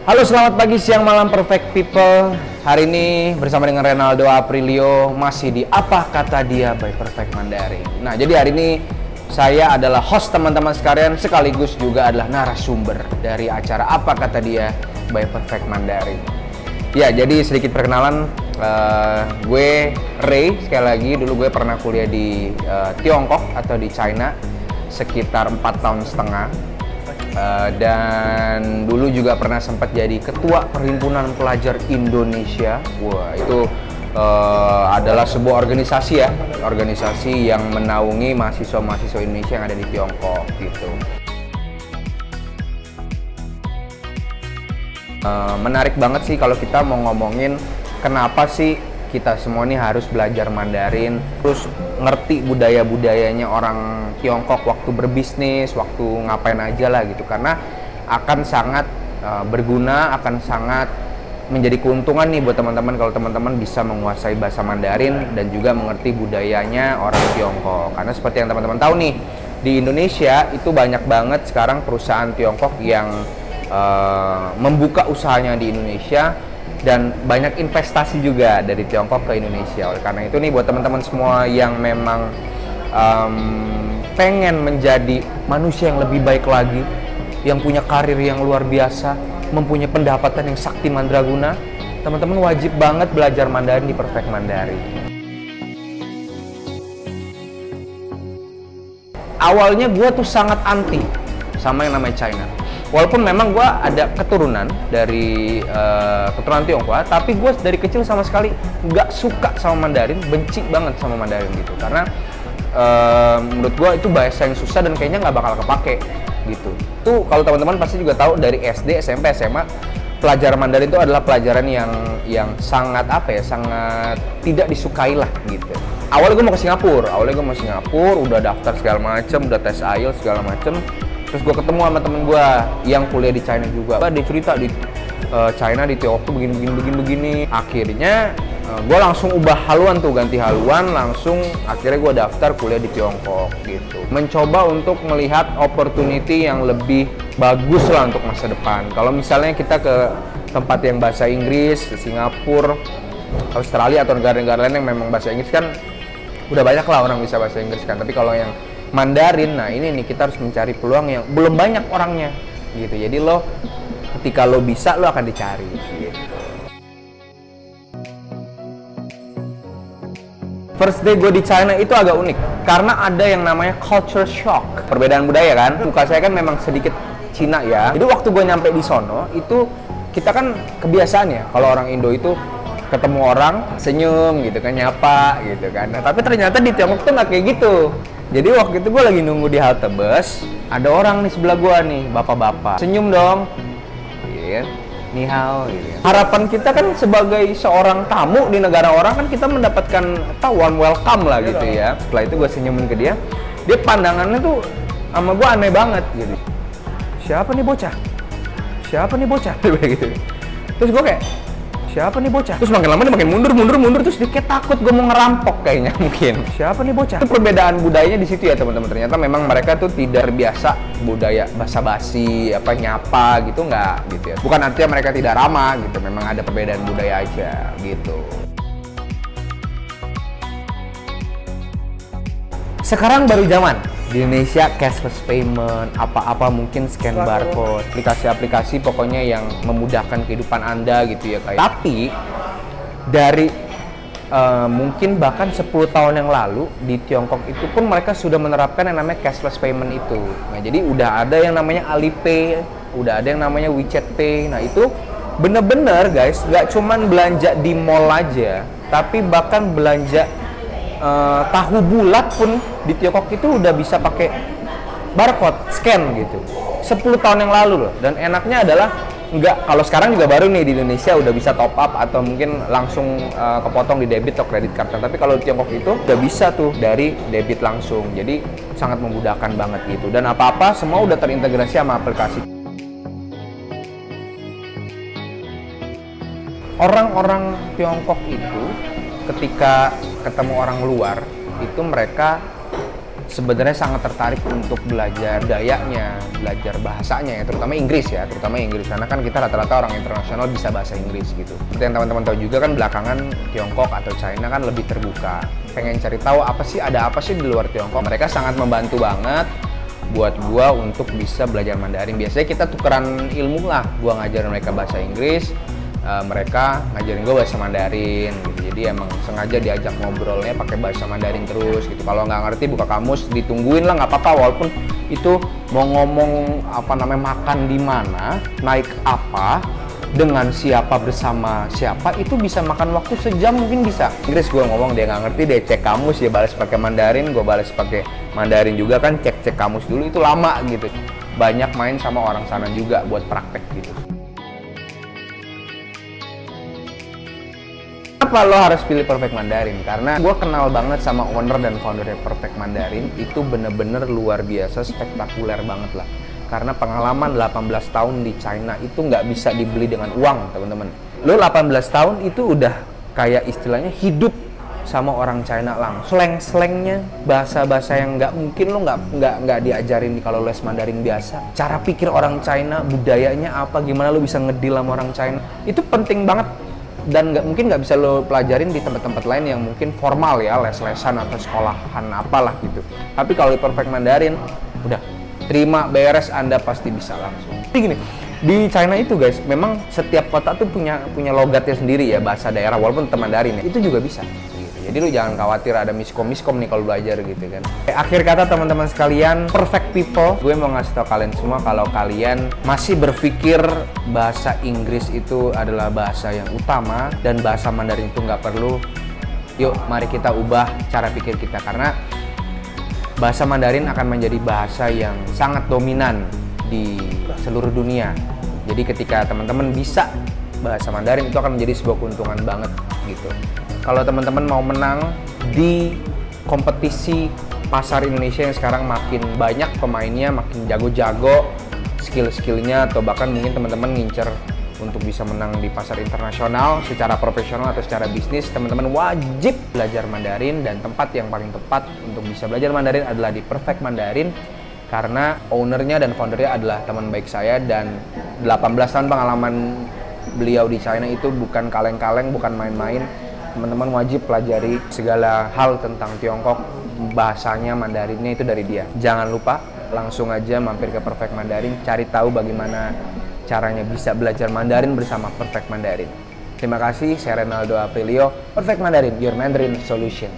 Halo, selamat pagi, siang, malam, perfect people. Hari ini bersama dengan Renaldo Aprilio masih di Apa Kata Dia by Perfect Mandarin. Nah, jadi hari ini saya adalah host teman-teman sekalian, sekaligus juga adalah narasumber dari acara Apa Kata Dia by Perfect Mandarin. Ya, jadi sedikit perkenalan, gue Ray, sekali lagi dulu gue pernah kuliah di Tiongkok atau di China sekitar 4 tahun setengah. Dan dulu juga pernah sempat jadi ketua Perhimpunan Pelajar Indonesia. Wah, itu adalah sebuah organisasi ya, organisasi yang menaungi mahasiswa-mahasiswa Indonesia yang ada di Tiongkok gitu. Menarik banget sih kalau kita mau ngomongin kenapa sih kita semua ini harus belajar Mandarin, terus ngerti budaya-budayanya orang Tiongkok waktu berbisnis, waktu ngapain aja lah gitu. Karena akan sangat berguna, akan sangat menjadi keuntungan nih buat teman-teman kalau teman-teman bisa menguasai bahasa Mandarin dan juga mengerti budayanya orang Tiongkok. Karena seperti yang teman-teman tahu nih, di Indonesia itu banyak banget sekarang perusahaan Tiongkok yang membuka usahanya di Indonesia, dan banyak investasi juga dari Tiongkok ke Indonesia. Oleh karena itu nih, buat teman-teman semua yang memang pengen menjadi manusia yang lebih baik lagi, yang punya karir yang luar biasa, mempunyai pendapatan yang sakti mandraguna, teman-teman wajib banget belajar Mandarin di Perfect Mandarin. Awalnya gue tuh sangat anti sama yang namanya China. Walaupun memang gue ada keturunan dari keturunan Tionghoa, tapi gue dari kecil sama sekali nggak suka sama Mandarin, benci banget sama Mandarin gitu. Karena menurut gue itu bahasa yang susah dan kayaknya nggak bakal kepake gitu. Tuh kalau teman-teman pasti juga tahu dari SD, SMP, SMA, pelajaran Mandarin itu adalah pelajaran yang sangat sangat tidak disukai lah gitu. Awalnya gue mau ke Singapura, udah daftar segala macem, udah tes IELTS segala macem. Terus gue ketemu sama temen gue yang kuliah di China juga. Dia cerita di China, di Tiongkok tuh begini. Akhirnya gue langsung ubah haluan tuh, ganti haluan, langsung akhirnya gue daftar kuliah di Tiongkok gitu. Mencoba untuk melihat opportunity yang lebih bagus lah untuk masa depan. Kalau misalnya kita ke tempat yang bahasa Inggris, Singapura, Australia atau negara-negara lain yang memang bahasa Inggris kan udah banyak lah orang bisa bahasa Inggris kan. Tapi kalau yang Mandarin, nah ini nih kita harus mencari peluang yang belum banyak orangnya gitu. Jadi ketika lo bisa, lo akan dicari gitu. First day gue di China itu agak unik karena ada yang namanya culture shock, perbedaan budaya kan. Muka saya kan memang sedikit Cina ya. Jadi waktu gue nyampe di sono itu, kita kan kebiasaan ya kalau orang Indo itu ketemu orang senyum gitu kan, nyapa gitu kan. Nah, tapi ternyata di Tiongkok tuh nggak kayak gitu. Jadi waktu itu gue lagi nunggu di halte bus, ada orang nih sebelah gue nih, bapak-bapak. Senyum dong, gitu. Ni hao, gitu. Harapan kita kan sebagai seorang tamu di negara orang kan kita mendapatkan warm welcome lah gitu ya. Setelah itu gue senyumin ke dia pandangannya tuh sama gue aneh banget gitu. Siapa nih bocah? Gitu. Terus gue kayak, siapa nih bocah? Terus makin lama dia makin mundur, terus dia kayak takut gue mau ngerampok kayaknya mungkin. Siapa nih bocah? Itu perbedaan budayanya di situ ya teman-teman. Ternyata memang mereka tuh tidak terbiasa budaya basa-basi, nyapa gitu, nggak gitu ya. Bukan artinya mereka tidak ramah gitu, memang ada perbedaan budaya aja gitu. Sekarang baru zaman di Indonesia, cashless payment, apa-apa mungkin scan barcode, aplikasi-aplikasi pokoknya yang memudahkan kehidupan Anda gitu ya kayak. Tapi dari mungkin bahkan 10 tahun yang lalu di Tiongkok itu pun mereka sudah menerapkan yang namanya cashless payment itu. Nah, jadi udah ada yang namanya Alipay, udah ada yang namanya WeChat Pay. Nah, itu bener-bener guys, nggak cuman belanja di mall aja, tapi bahkan belanja tahu bulat pun di Tiongkok itu udah bisa pakai barcode, scan gitu. 10 tahun yang lalu loh. Dan enaknya adalah kalau sekarang juga baru nih di Indonesia udah bisa top up atau mungkin langsung kepotong di debit atau kredit card. Tapi kalau di Tiongkok itu udah bisa tuh dari debit langsung. Jadi sangat memudahkan banget gitu. Dan apa-apa semua udah terintegrasi sama aplikasi. Orang-orang Tiongkok itu ketika ketemu orang luar itu mereka sebenarnya sangat tertarik untuk belajar dayanya, belajar bahasanya ya, terutama Inggris ya, karena kan kita rata-rata orang internasional bisa bahasa Inggris gitu. Seperti yang teman-teman tahu juga kan belakangan Tiongkok atau China kan lebih terbuka. Pengen cari tahu ada apa sih di luar Tiongkok. Mereka sangat membantu banget buat gua untuk bisa belajar Mandarin. Biasanya kita tukeran ilmu lah, gua ngajarin mereka bahasa Inggris, mereka ngajarin gue bahasa Mandarin gitu. Jadi emang sengaja diajak ngobrolnya pakai bahasa Mandarin terus gitu. Kalau nggak ngerti buka kamus, ditungguin lah, nggak apa-apa, walaupun itu mau ngomong makan di mana, naik apa, dengan siapa, bersama siapa, itu bisa makan waktu sejam mungkin bisa. Inggris gue ngomong, dia nggak ngerti, dia cek kamus, dia balas pakai Mandarin, gue balas pakai Mandarin juga kan, cek kamus dulu, itu lama gitu. Banyak main sama orang sana juga buat praktek gitu. Kenapa lo harus pilih Perfect Mandarin? Karena gue kenal banget sama owner dan foundernya Perfect Mandarin. Itu bener-bener luar biasa, spektakuler banget lah. Karena pengalaman 18 tahun di China itu nggak bisa dibeli dengan uang, teman-teman. Lo 18 tahun itu udah kayak istilahnya hidup sama orang China langsung. Slang-slangnya, bahasa-bahasa yang nggak mungkin lo nggak diajarin kalau les Mandarin biasa. Cara pikir orang China, budayanya apa, gimana lo bisa ngedeal sama orang China. Itu penting banget. Dan mungkin nggak bisa lo pelajarin di tempat-tempat lain yang mungkin formal ya, les-lesan atau sekolahan apalah gitu. Tapi kalau di Perfect Mandarin, udah terima beres, Anda pasti bisa langsung. Jadi gini, di China itu guys, memang setiap kota tuh punya logatnya sendiri ya, bahasa daerah, walaupun Mandarin ya, itu juga bisa. Jadi lu jangan khawatir ada miskom nih kalau belajar gitu kan. Akhir kata teman-teman sekalian, perfect people, gue mau ngasih tau kalian semua kalau kalian masih berpikir bahasa Inggris itu adalah bahasa yang utama dan bahasa Mandarin itu nggak perlu, yuk mari kita ubah cara pikir kita, karena bahasa Mandarin akan menjadi bahasa yang sangat dominan di seluruh dunia. Jadi ketika teman-teman bisa bahasa Mandarin, itu akan menjadi sebuah keuntungan banget gitu. Kalau teman-teman mau menang di kompetisi pasar Indonesia yang sekarang makin banyak pemainnya, makin jago-jago skill-skillnya, atau bahkan mungkin teman-teman ngincer untuk bisa menang di pasar internasional secara profesional atau secara bisnis, teman-teman wajib belajar Mandarin, dan tempat yang paling tepat untuk bisa belajar Mandarin adalah di Perfect Mandarin, karena ownernya dan foundernya adalah teman baik saya, dan 18 tahun pengalaman beliau di China itu bukan kaleng-kaleng, bukan main-main. Teman-teman wajib pelajari segala hal tentang Tiongkok, bahasanya, Mandarinnya itu dari dia. Jangan lupa langsung aja mampir ke Perfect Mandarin, cari tahu bagaimana caranya bisa belajar Mandarin bersama Perfect Mandarin. Terima kasih, saya Renaldo Aprilio, Perfect Mandarin, your Mandarin solution.